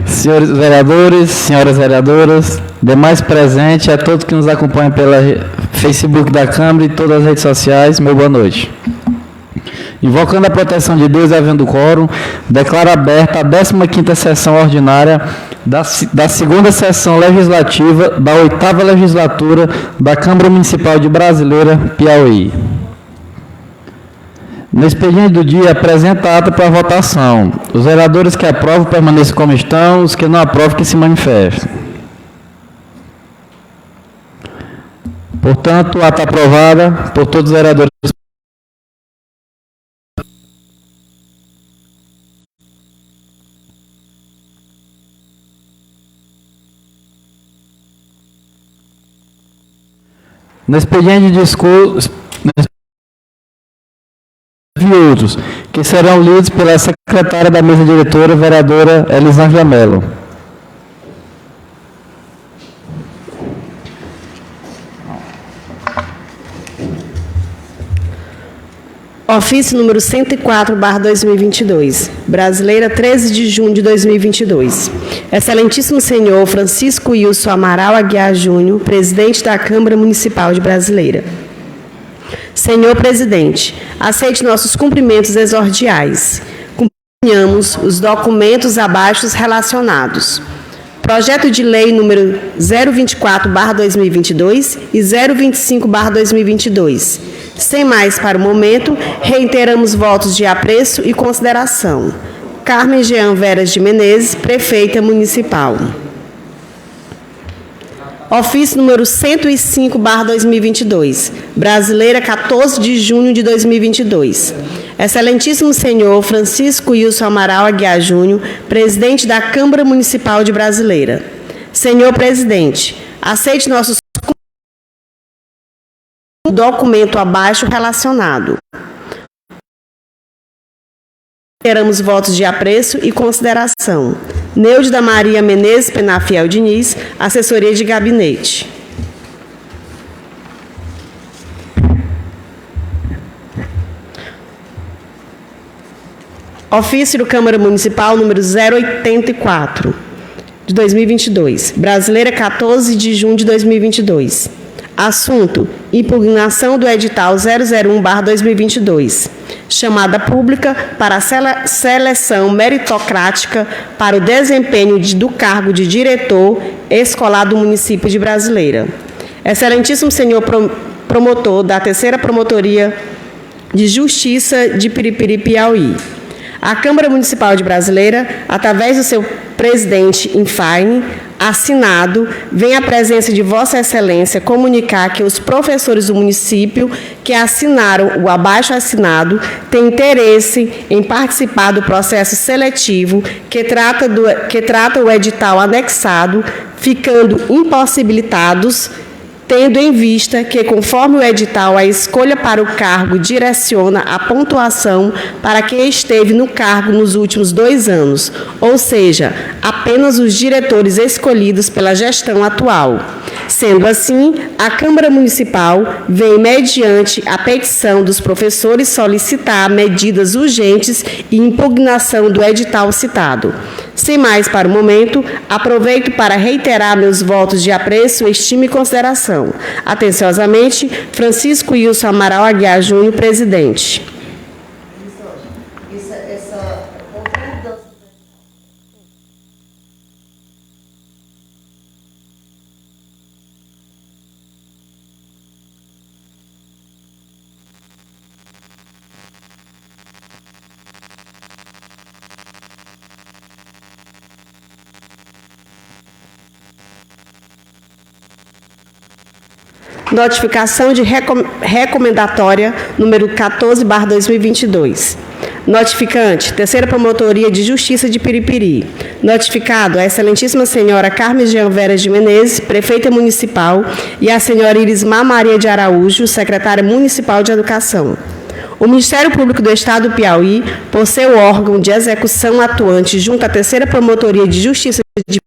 Senhores vereadores, senhoras vereadoras, demais presentes, a todos que nos acompanham pela Facebook da Câmara e todas as redes sociais, meu boa noite. Invocando a proteção de Deus e havendo quórum, declaro aberta a 15ª sessão ordinária da segunda sessão legislativa da 8ª legislatura da Câmara Municipal de Brasileira, Piauí. No expediente do dia, apresenta ata para votação. Os vereadores que aprovam permaneçam como estão, os que não aprovam que se manifestem. Portanto, a ata aprovada por todos os vereadores. No expediente de discurso e outros, que serão lidos pela secretária da mesa diretora, vereadora Elisângela Mello. Ofício número 104/2022, Brasileira, 13 de junho de 2022. Excelentíssimo senhor Francisco Wilson Amaral Aguiar Júnior, presidente da Câmara Municipal de Brasileira. Senhor presidente, aceite nossos cumprimentos exordiais. Cumprimentamos os documentos abaixo relacionados. Projeto de lei número 024/2022 e 025/2022. Sem mais para o momento, reiteramos votos de apreço e consideração. Carmen Jean Veras de Menezes, prefeita municipal. Ofício número 105/2022, Brasileira, 14 de junho de 2022. Excelentíssimo senhor Francisco Wilson Amaral Aguiar Júnior, presidente da Câmara Municipal de Brasileira. Senhor presidente, aceite nossos documento abaixo relacionado. Teremos votos de apreço e consideração. Neudida Maria Menezes Penafiel Diniz, assessoria de gabinete. Ofício do Câmara Municipal número 084 de 2022, Brasileira, 14 de junho de 2022. Assunto: impugnação do edital 001/2022, chamada pública para a seleção meritocrática para o desempenho do cargo de diretor escolar do município de Brasileira. Excelentíssimo senhor promotor da 3ª Promotoria de Justiça de Piripiri, Piauí. A Câmara Municipal de Brasileira, através do seu presidente Infaine, assinado, vem à presença de Vossa Excelência comunicar que os professores do município que assinaram o abaixo assinado têm interesse em participar do processo seletivo que trata o edital anexado, ficando impossibilitados, tendo em vista que, conforme o edital, a escolha para o cargo direciona a pontuação para quem esteve no cargo nos últimos 2 anos, ou seja, apenas os diretores escolhidos pela gestão atual. Sendo assim, a Câmara Municipal vem, mediante a petição dos professores, solicitar medidas urgentes e impugnação do edital citado. Sem mais para o momento, aproveito para reiterar meus votos de apreço, estima e consideração. Atenciosamente, Francisco Wilson Amaral Aguiar Júnior, presidente. Notificação de recomendatória número 14/2022. Notificante, 3ª Promotoria de Justiça de Piripiri. Notificado a excelentíssima senhora Carmen Jean Veras de Menezes, prefeita municipal, e a senhora Irismar Maria de Araújo, secretária municipal de Educação. O Ministério Público do Estado do Piauí, por seu órgão de execução atuante junto à Terceira Promotoria de Justiça de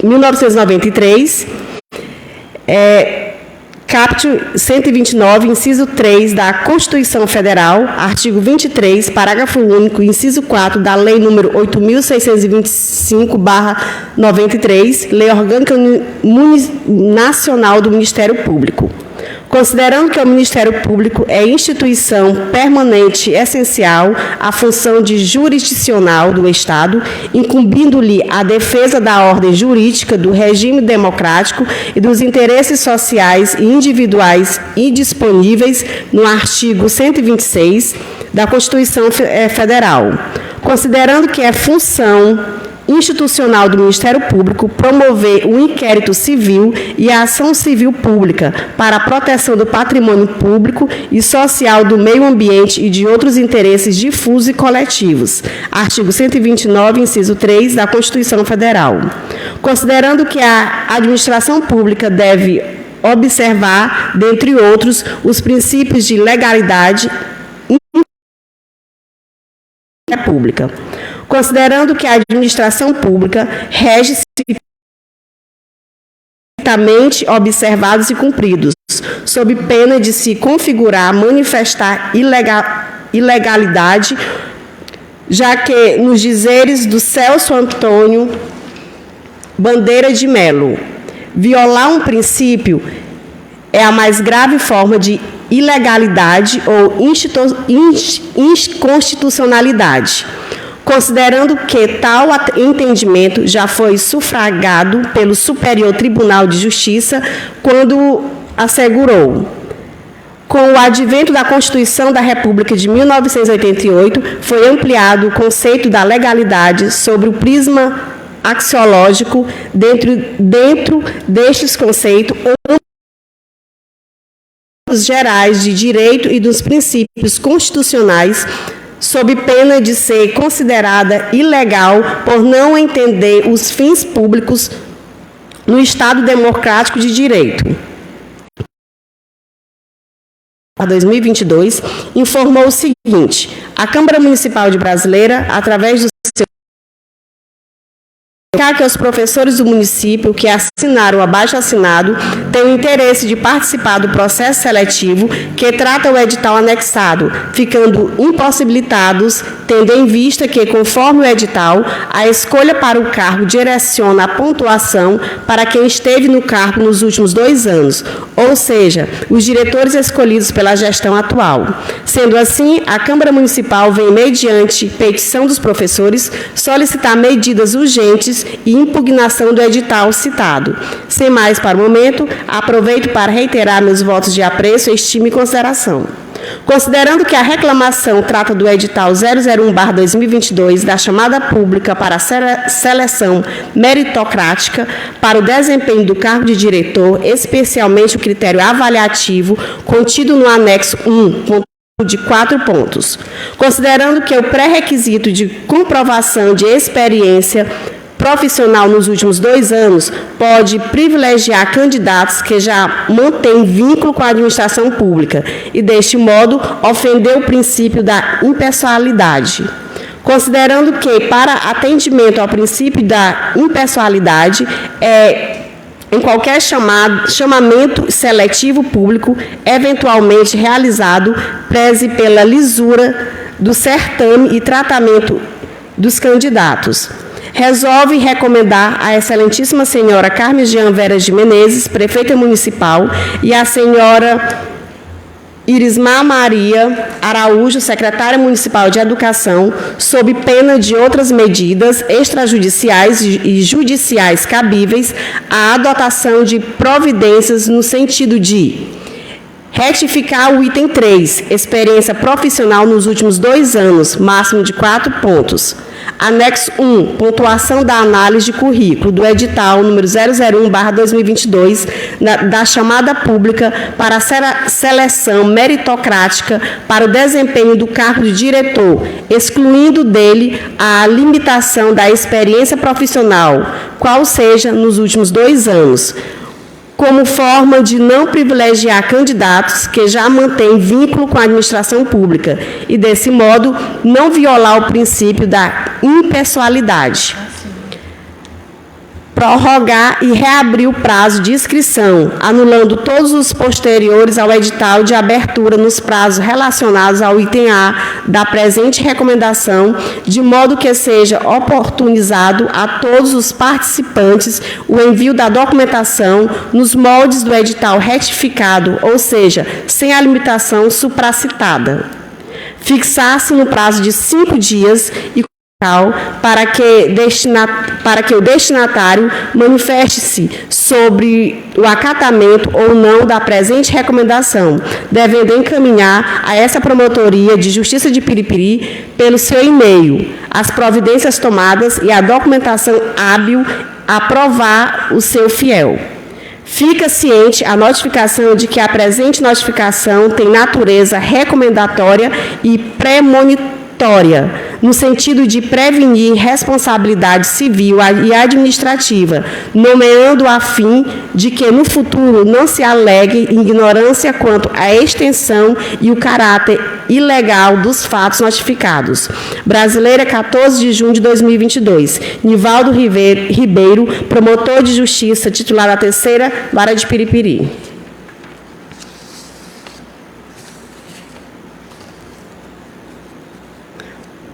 1993, caput 129, inciso 3 da Constituição Federal, artigo 23, parágrafo único, inciso 4 da Lei nº 8.625/93, Lei Orgânica Nacional do Ministério Público. Considerando que o Ministério Público é instituição permanente essencial à função de jurisdicional do Estado, incumbindo-lhe a defesa da ordem jurídica, do regime democrático e dos interesses sociais e individuais indisponíveis no artigo 126 da Constituição Federal. Considerando que é função institucional do Ministério Público promover o inquérito civil e a ação civil pública para a proteção do patrimônio público e social do meio ambiente e de outros interesses difusos e coletivos. Artigo 129, inciso 3 da Constituição Federal. Considerando que a administração pública deve observar, dentre outros, os princípios de legalidade pública. Considerando que a administração pública rege-se estritamente observados e cumpridos, sob pena de se configurar, manifestar ilegalidade, já que, nos dizeres do Celso Antônio Bandeira de Melo, violar um princípio é a mais grave forma de ilegalidade ou inconstitucionalidade. Considerando que tal entendimento já foi sufragado pelo Superior Tribunal de Justiça quando assegurou: com o advento da Constituição da República de 1988, foi ampliado o conceito da legalidade sobre o prisma axiológico. Dentro destes conceitos gerais de direito e dos princípios constitucionais, sob pena de ser considerada ilegal por não entender os fins públicos no Estado democrático de direito. Em 2022, informou o seguinte: a Câmara Municipal de Brasileira, através do seu que os professores do município que assinaram o abaixo-assinado têm o interesse de participar do processo seletivo que trata o edital anexado, ficando impossibilitados, tendo em vista que, conforme o edital, a escolha para o cargo direciona a pontuação para quem esteve no cargo nos últimos 2 anos, ou seja, os diretores escolhidos pela gestão atual. Sendo assim, a Câmara Municipal vem, mediante petição dos professores, solicitar medidas urgentes e impugnação do edital citado. Sem mais para o momento, aproveito para reiterar meus votos de apreço, estima e consideração. Considerando que a reclamação trata do edital 001/2022 da chamada pública para a seleção meritocrática para o desempenho do cargo de diretor, especialmente o critério avaliativo contido no anexo 1, de 4 pontos. Considerando que o pré-requisito de comprovação de experiência profissional nos últimos 2 anos pode privilegiar candidatos que já mantêm vínculo com a administração pública e, deste modo, ofender o princípio da impessoalidade. Considerando que, para atendimento ao princípio da impessoalidade, em qualquer chamamento seletivo público, eventualmente realizado, preze pela lisura do certame e tratamento dos candidatos. Resolve recomendar à excelentíssima senhora Carmen Jean Veras de Menezes, prefeita municipal, e à senhora Irismar Maria Araújo, secretária municipal de Educação, sob pena de outras medidas extrajudiciais e judiciais cabíveis, a adotação de providências no sentido de retificar o item 3, experiência profissional nos últimos 2 anos, máximo de 4 pontos. Anexo 1, pontuação da análise de currículo do edital número 001/2022 da chamada pública para a seleção meritocrática para o desempenho do cargo de diretor, excluindo dele a limitação da experiência profissional, qual seja nos últimos 2 anos. como forma de não privilegiar candidatos que já mantêm vínculo com a administração pública e, desse modo, não violar o princípio da impessoalidade. Prorrogar e reabrir o prazo de inscrição, anulando todos os posteriores ao edital de abertura nos prazos relacionados ao item A da presente recomendação, de modo que seja oportunizado a todos os participantes o envio da documentação nos moldes do edital retificado, ou seja, sem a limitação supracitada. Fixar-se no prazo de 5 dias e para que o destinatário manifeste-se sobre o acatamento ou não da presente recomendação, devendo encaminhar a essa Promotoria de Justiça de Piripiri, pelo seu e-mail, as providências tomadas e a documentação hábil a provar o seu fiel. Fica ciente a notificação de que a presente notificação tem natureza recomendatória e premonitória, no sentido de prevenir responsabilidade civil e administrativa, nomeando a fim de que no futuro não se alegue ignorância quanto à extensão e o caráter ilegal dos fatos notificados. Brasileira, 14 de junho de 2022. Nivaldo Ribeiro, promotor de justiça, titular da 3ª Vara de Piripiri.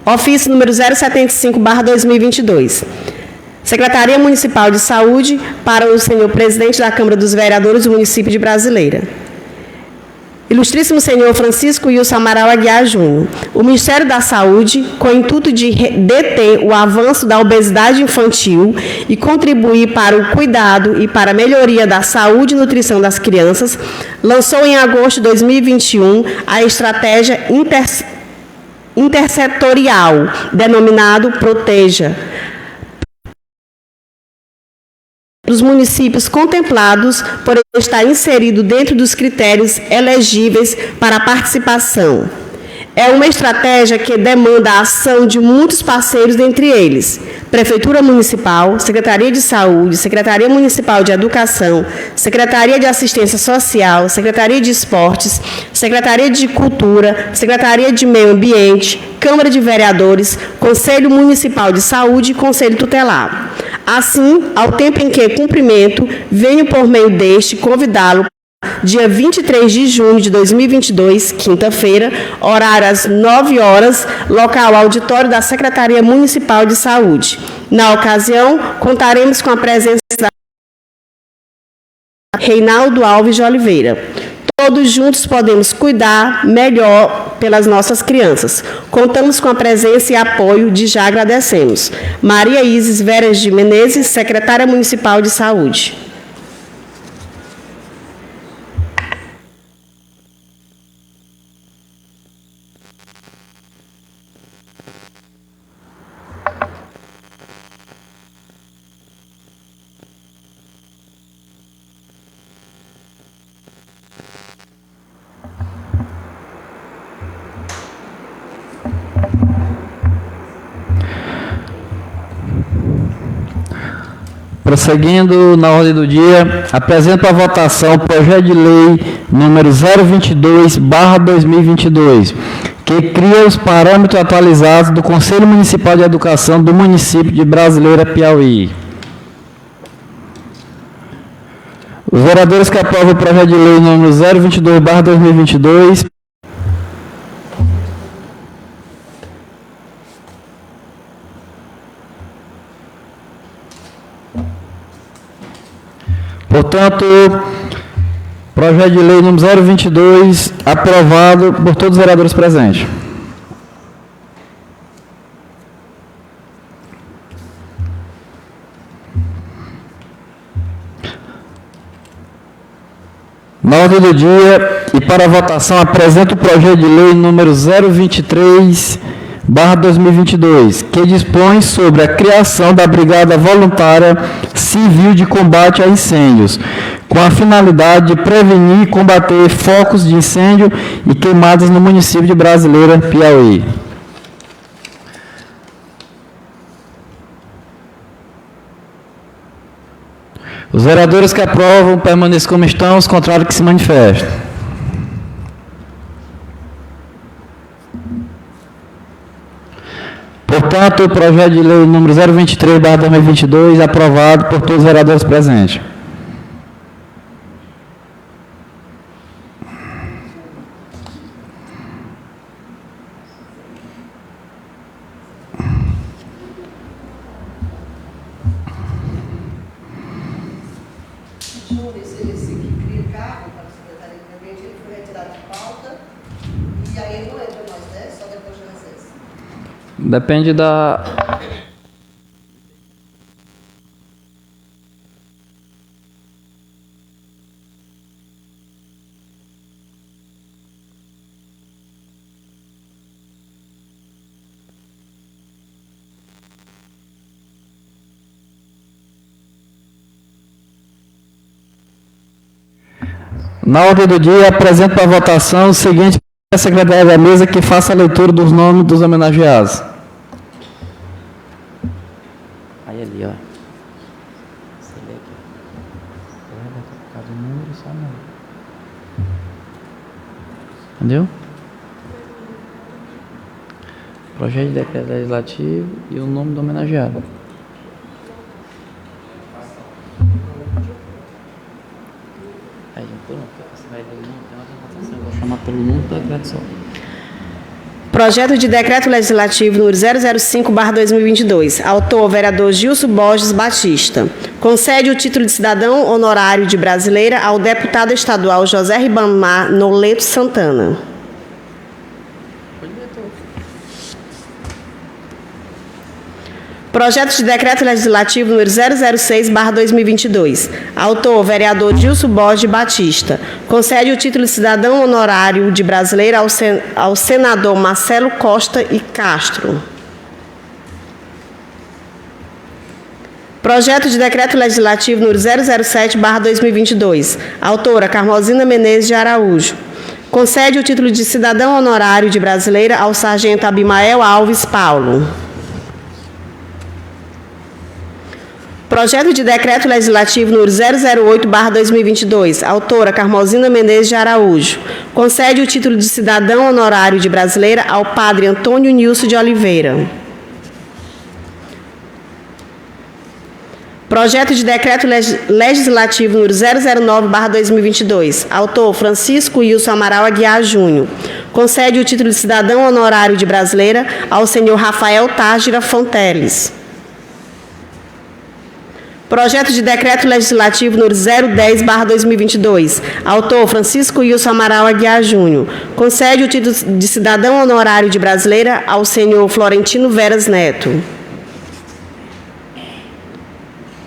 Ofício número 075/2022. Secretaria Municipal de Saúde para o senhor presidente da Câmara dos Vereadores do município de Brasileira. Ilustríssimo senhor Francisco Wilson Amaral Aguiar Júnior. O Ministério da Saúde, com o intuito de deter o avanço da obesidade infantil e contribuir para o cuidado e para a melhoria da saúde e nutrição das crianças, lançou em agosto de 2021 a estratégia intersetorial, denominado Proteja, dos municípios contemplados por estar inserido dentro dos critérios elegíveis para a participação. É uma estratégia que demanda a ação de muitos parceiros, dentre eles Prefeitura Municipal, Secretaria de Saúde, Secretaria Municipal de Educação, Secretaria de Assistência Social, Secretaria de Esportes, Secretaria de Cultura, Secretaria de Meio Ambiente, Câmara de Vereadores, Conselho Municipal de Saúde e Conselho Tutelar. Assim, ao tempo em que cumprimento, venho por meio deste convidá-lo dia 23 de junho de 2022, quinta-feira, horário às 9 horas, local auditório da Secretaria Municipal de Saúde. Na ocasião, contaremos com a presença da Reinaldo Alves de Oliveira. Todos juntos podemos cuidar melhor pelas nossas crianças. Contamos com a presença e apoio de já agradecemos. Maria Isis Veras de Menezes, secretária Municipal de Saúde. Prosseguindo na ordem do dia, apresento a votação o projeto de lei número 022/2022, que cria os parâmetros atualizados do Conselho Municipal de Educação do município de Brasileira, Piauí. Os vereadores que aprovam o projeto de lei número 022/2022, portanto, projeto de lei número 022, aprovado por todos os vereadores presentes. Na ordem do dia e para votação, apresento o projeto de lei número 023/2022, que dispõe sobre a criação da Brigada Voluntária Civil de Combate a Incêndios, com a finalidade de prevenir e combater focos de incêndio e queimadas no município de Brasileira, Piauí. Os vereadores que aprovam permaneçam como estão, os contrários que se manifestem. Portanto, o projeto de lei número 023/2022 aprovado por todos os vereadores presentes. Depende da... Na ordem do dia, apresento para votação o seguinte: a secretária da mesa que faça a leitura dos nomes dos homenageados. Aí ali, ó. Você lê aqui. Vai tocar o número e só o número. Entendeu? Projeto de decreto legislativo e o nome do homenageado. Aí, por não, porque você vai ler o nome, tem uma votação, eu vou chamar pelo número do decreto só. Projeto de decreto legislativo número 005/2022. Autor, vereador Gilson Borges Batista. Concede o título de cidadão honorário de brasileira ao deputado estadual José Ribamar Noleto Santana. Projeto de decreto legislativo número 006/2022. Autor, vereador Gilson Borges Batista. Concede o título de cidadão honorário de brasileira ao senador Marcelo Costa e Castro. Projeto de decreto legislativo número 007/2022. Autora, Carmozina Menezes de Araújo. Concede o título de cidadão honorário de brasileira ao sargento Abimael Alves Paulo. Projeto de decreto legislativo número 008/2022. Autora, Carmozina Menezes de Araújo. Concede o título de cidadão honorário de brasileira ao padre Antônio Nilson de Oliveira. Projeto de decreto legislativo número 009/2022. Autor, Francisco Wilson Amaral Aguiar Júnior. Concede o título de cidadão honorário de brasileira ao senhor Rafael Tágira Fonteles. Projeto de decreto legislativo número 010/2022. Autor, Francisco Wilson Amaral Aguiar Júnior. Concede o título de cidadão honorário de brasileira ao senhor Florentino Veras Neto.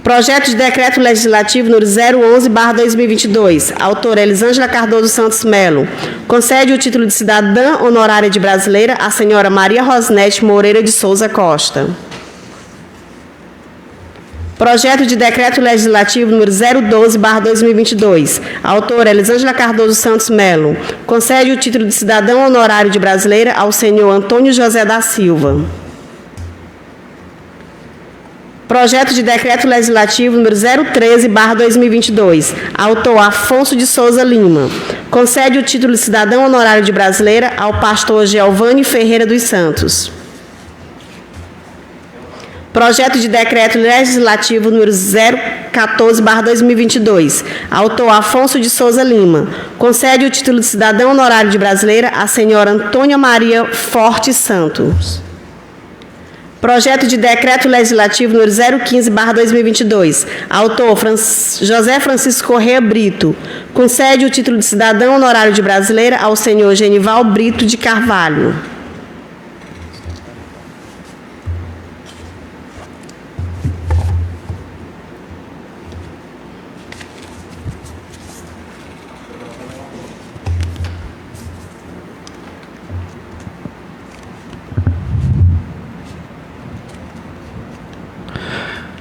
Projeto de decreto legislativo número 011/2022. Autora, Elisângela Cardoso Santos Melo. Concede o título de cidadã honorária de brasileira à senhora Maria Rosnete Moreira de Souza Costa. Projeto de decreto legislativo número 012/2022. Autora, Elisângela Cardoso Santos Melo. Concede o título de cidadão honorário de brasileira ao senhor Antônio José da Silva. Projeto de decreto legislativo número 013/2022. Autor, Afonso de Souza Lima. Concede o título de cidadão honorário de brasileira ao pastor Giovanni Ferreira dos Santos. Projeto de decreto legislativo número 014/2022. Autor, Afonso de Souza Lima. Concede o título de cidadão honorário de brasileira à senhora Antônia Maria Forte Santos. Projeto de decreto legislativo número 015/2022. Autor, José Francisco Corrêa Brito. Concede o título de cidadão honorário de brasileira ao senhor Genival Brito de Carvalho.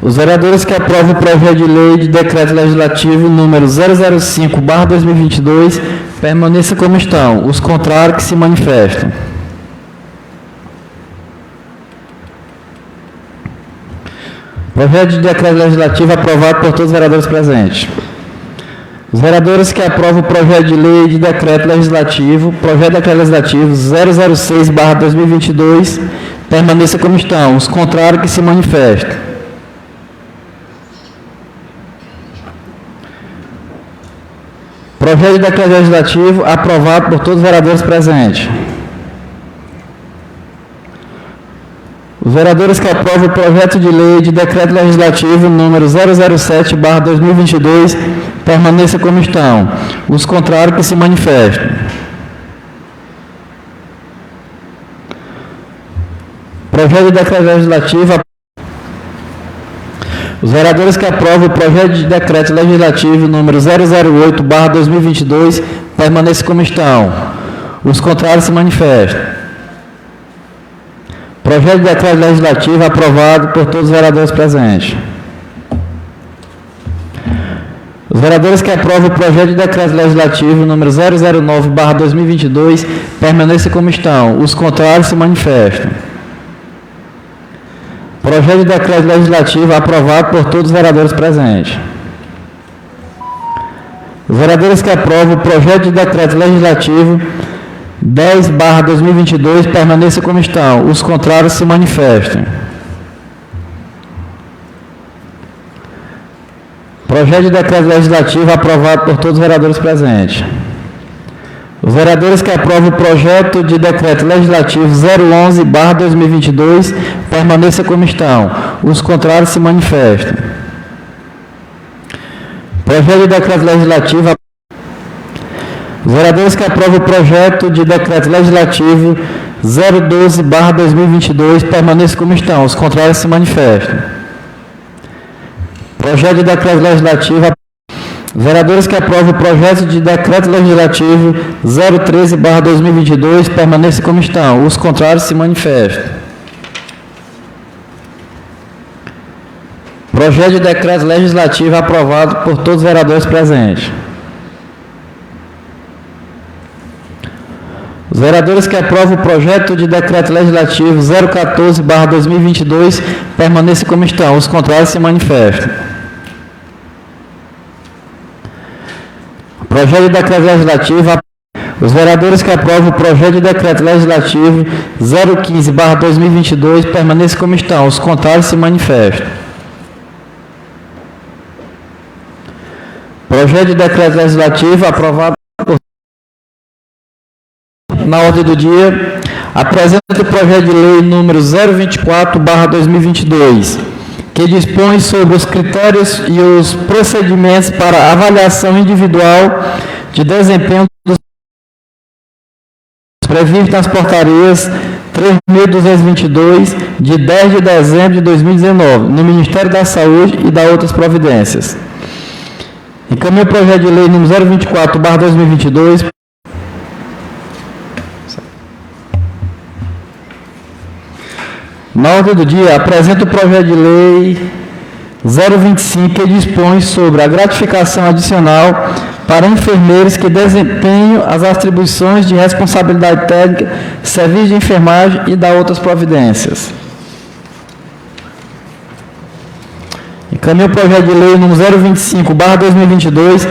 Os vereadores que aprovam o projeto de lei de decreto legislativo número 005/2022 permaneçam como estão. Os contrários que se manifestam. Projeto de decreto legislativo aprovado por todos os vereadores presentes. Os vereadores que aprovam o projeto de lei de decreto legislativo, projeto de decreto legislativo 006/2022, permaneça como estão. Os contrários que se manifestem. Projeto de decreto legislativo aprovado por todos os vereadores presentes. Os vereadores que aprovam o projeto de lei de decreto legislativo número 007/2022 permaneça como estão. Os contrários que se manifestem. Projeto de decreto legislativo. Os vereadores que aprovam o projeto de decreto legislativo número 008/2022 permaneça como estão. Os contrários se manifestem. Projeto de decreto legislativo aprovado por todos os vereadores presentes. Os vereadores que aprovam o projeto de decreto legislativo número 009/2022 permaneçam como estão. Os contrários se manifestam. Projeto de decreto legislativo aprovado por todos os vereadores presentes. Os vereadores que aprovam o projeto de decreto legislativo 10/2022 permaneçam como estão. Os contrários se manifestem. Projeto de decreto legislativo aprovado por todos os vereadores presentes. Os vereadores que aprovam o projeto de decreto legislativo 011/2022 permaneçam como estão. Os contrários se manifestem. Projeto de decreto legislativo. Os vereadores que aprovam o projeto de decreto legislativo 012/2022 permaneçam como estão. Os contrários se manifestam. Projeto de decreto legislativo. Os vereadores que aprovam o projeto de decreto legislativo 013/2022 permaneçam como estão. Os contrários se manifestam. Projeto de decreto legislativo aprovado por todos os vereadores presentes. Os vereadores que aprovam o projeto de decreto legislativo 014/2022 permaneçam como estão. Os contrários se manifestam. Projeto de decreto legislativo. Os vereadores que aprovam o projeto de decreto legislativo 015/2022 permaneçam como estão. Os contrários se manifestam. Projeto de decreto legislativo aprovado por... Na ordem do dia, apresenta o projeto de lei número 024/2022, que dispõe sobre os critérios e os procedimentos para avaliação individual de desempenho dos previstos nas portarias 3.222, de 10 de dezembro de 2019, no Ministério da Saúde e da outras providências. Encaminho o projeto de lei número 024/2022. Na ordem do dia, apresento o projeto de lei 025, que dispõe sobre a gratificação adicional para enfermeiros que desempenham as atribuições de responsabilidade técnica, serviço de enfermagem e da outras providências. Encaminho o projeto de lei número 025/2022.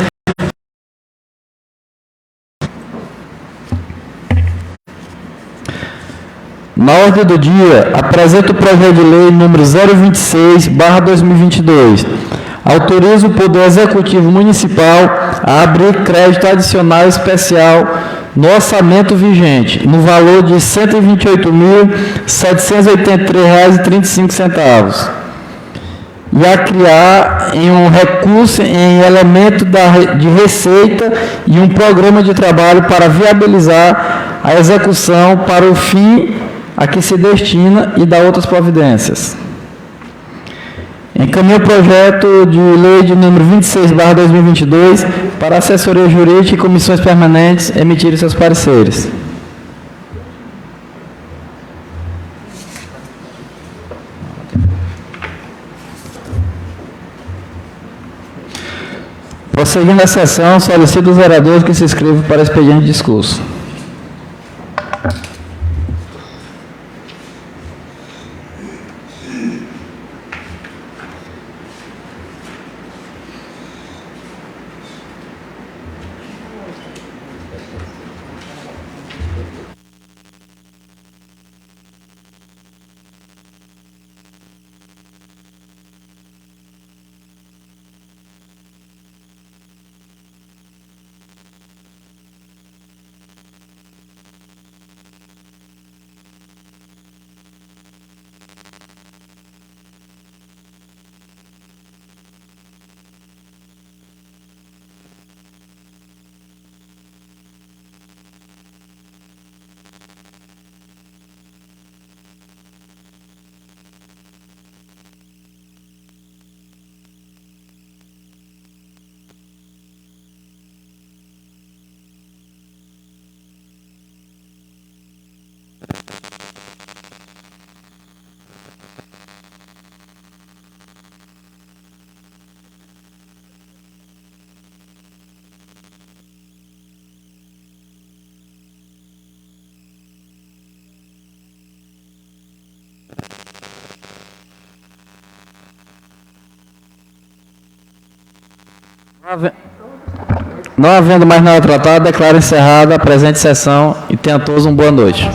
Na ordem do dia, apresento o projeto de lei número 026/2022. Autoriza o Poder Executivo Municipal a abrir crédito adicional especial no orçamento vigente, no valor de R$ 128.783,35, e a criar em um recurso em elemento de receita e um programa de trabalho para viabilizar a execução para o fim a que se destina e da outras providências. Encaminho o projeto de lei de número 26/2022 para a assessoria jurídica e comissões permanentes emitirem seus pareceres. Prosseguindo a sessão, solicito os vereadores que se inscrevam para expediente de discurso. Não havendo mais nada tratado, declaro encerrada a presente sessão e tenham todos uma boa noite.